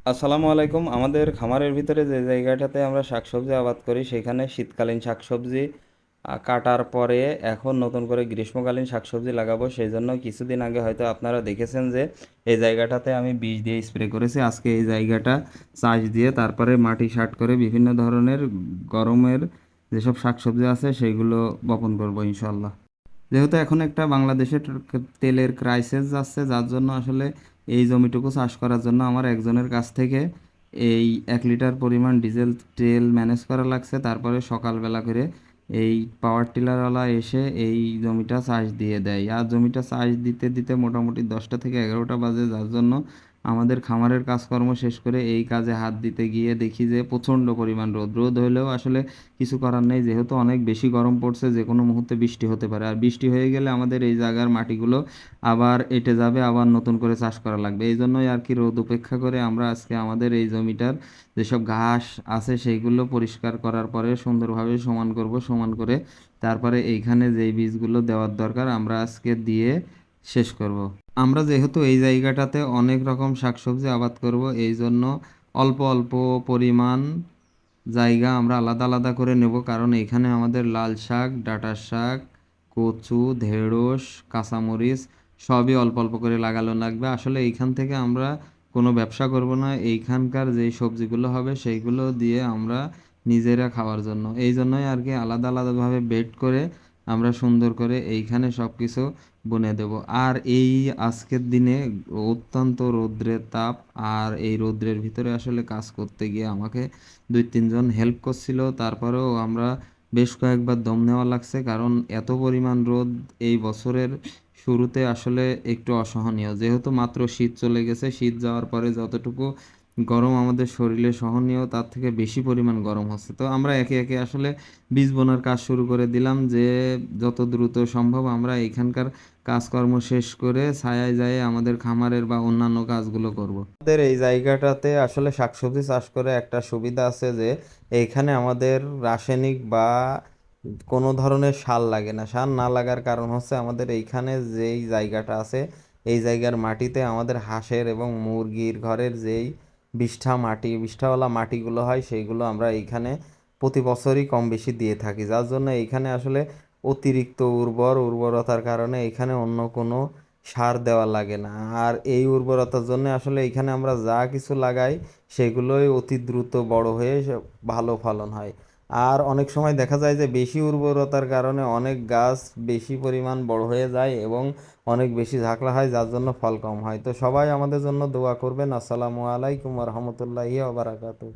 আসসালামু আলাইকুম। আমাদের খামারের ভিতরে যে জায়গাটাতে আমরা শাকসবজি আবাদ করি সেখানে শীতকালীন শাকসবজি কাটার পরে এখন নতুন করে গ্রীষ্মকালীন শাকসবজি লাগাবো। সেই জন্য কিছুদিন আগে হয়তো আপনারা দেখেছেন যে এই জায়গাটাতে আমি বিষ দিয়ে স্প্রে করেছি। আজকে এই জায়গাটা চাষ দিয়ে তারপরে মাটি সাট করে বিভিন্ন ধরনের গরমের যেসব শাকসবজি আছে সেইগুলো বপন করবো ইনশাল্লাহ। যেহেতু এখন একটা বাংলাদেশের তেলের ক্রাইসিস যাচ্ছে, যার জন্য আসলে এই জমিটুকু চাষ করার জন্য আমার একজনের কাছ থেকে এই 1 লিটার পরিমাণ ডিজেল তেল ম্যানেজ করা লাগছে। তারপরে সকালবেলা করে এই পাওয়ার টিলারওয়ালা এসে এই জমিটা চাষ দিয়ে দেয়। আর জমিটা চাষ দিতে দিতে মোটামুটি 10টা থেকে 11টা বাজে, যার জন্য আমাদের খামারের কাজকর্ম শেষ করে এই কাজে হাত দিতে গিয়ে দেখি যে প্রচণ্ড পরিমাণ রোদ হলেও আসলে কিছু করার নেই, যেহেতু অনেক বেশি গরম পড়ছে, যে কোনো মুহূর্তে বৃষ্টি হতে পারে। আর বৃষ্টি হয়ে গেলে আমাদের এই জায়গার মাটিগুলো আবার এঁটে যাবে, আবার নতুন করে চাষ করা লাগবে। এই জন্যই আর কি রোদ উপেক্ষা করে আমরা আজকে আমাদের এই জমিটার যেসব ঘাস আছে সেইগুলো পরিষ্কার করার পরে সুন্দরভাবে সমান করব। সমান করে তারপরে এইখানে যেই বীজগুলো দেওয়ার দরকার আমরা আজকে দিয়ে শেষ করব। আমরা যেহেতু এই জায়গাটাতে অনেক রকম শাকসবজি আবাদ করব, এই জন্য অল্প অল্প পরিমাণ জায়গা আমরা আলাদা আলাদা করে নেব, কারণ এখানে আমাদের লাল শাক, ডাঁটা শাক, কচু, ঢেঁড়স, কাঁচামরিচ সবই অল্প অল্প করে লাগানো লাগবে। আসলে এইখান থেকে আমরা কোনো ব্যবসা করব না, এইখানকার যেই সবজিগুলো হবে সেইগুলো দিয়ে আমরা নিজেরা খাওয়ার জন্য, এই জন্যই আর কি আলাদা আলাদাভাবে বেড করে আমরা সুন্দর করে এইখানে সব কিছু বুনে দেব। আর এই আজকের দিনে অত্যন্ত রৌদ্রের তাপ, আর এই রৌদ্রের ভিতরে আসলে কাজ করতে গিয়ে আমাকে 2-3 জন হেল্প করছিল। তারপরেও আমরা বেশ কয়েকবার দম নেওয়া লাগছে, কারণ এত পরিমাণ রোদ এই বছরের শুরুতে আসলে একটু অসহনীয়। যেহেতু মাত্র শীত চলে গেছে, শীত যাওয়ার পরে যতটুকু গরম আমাদের শরীরে সহনীয় তার থেকে বেশি পরিমাণ গরম হচ্ছে। তো আমরা একে একে আসলে বীজ বোনার কাজ শুরু করে দিলাম, যে যত দ্রুত সম্ভব আমরা এখানকার কাজকর্ম শেষ করে ছায়ায় যায় আমাদের খামারের বা অন্যান্য কাজগুলো করব। আমাদের এই জায়গাটাতে আসলে শাকসবজি চাষ করে একটা সুবিধা আছে যে এইখানে আমাদের রাসায়নিক বা কোনো ধরনের সার লাগে না। সার না লাগার কারণ হচ্ছে আমাদের এইখানে যেই জায়গাটা আছে এই জায়গার মাটিতে আমাদের হাঁসের এবং মুরগির ঘরের যেই বিষ্ঠাওয়ালা মাটিগুলো হয় সেইগুলো আমরা এইখানে প্রতি বছরই কম বেশি দিয়ে থাকি, যার জন্য এইখানে আসলে অতিরিক্ত উর্বরতার কারণে এখানে অন্য কোনো সার দেওয়া লাগে না। আর এই উর্বরতার জন্য আসলে এখানে আমরা যা কিছু লাগাই সেগুলোই অতি দ্রুত বড় হয়ে ভালো ফলন হয়। আর অনেক সময় দেখা যায় যে বেশি উর্বরতার কারণে অনেক গাছ বেশি পরিমাণ বড় হয়ে যায় এবং অনেক বেশি ঝাঁকড়া হয়, যার জন্য ফল কম হয়। তো সবাই আমাদের জন্য দোয়া করবেন। আসসালামু আলাইকুম ওয়া রাহমাতুল্লাহি ওয়া বারাকাতুহু।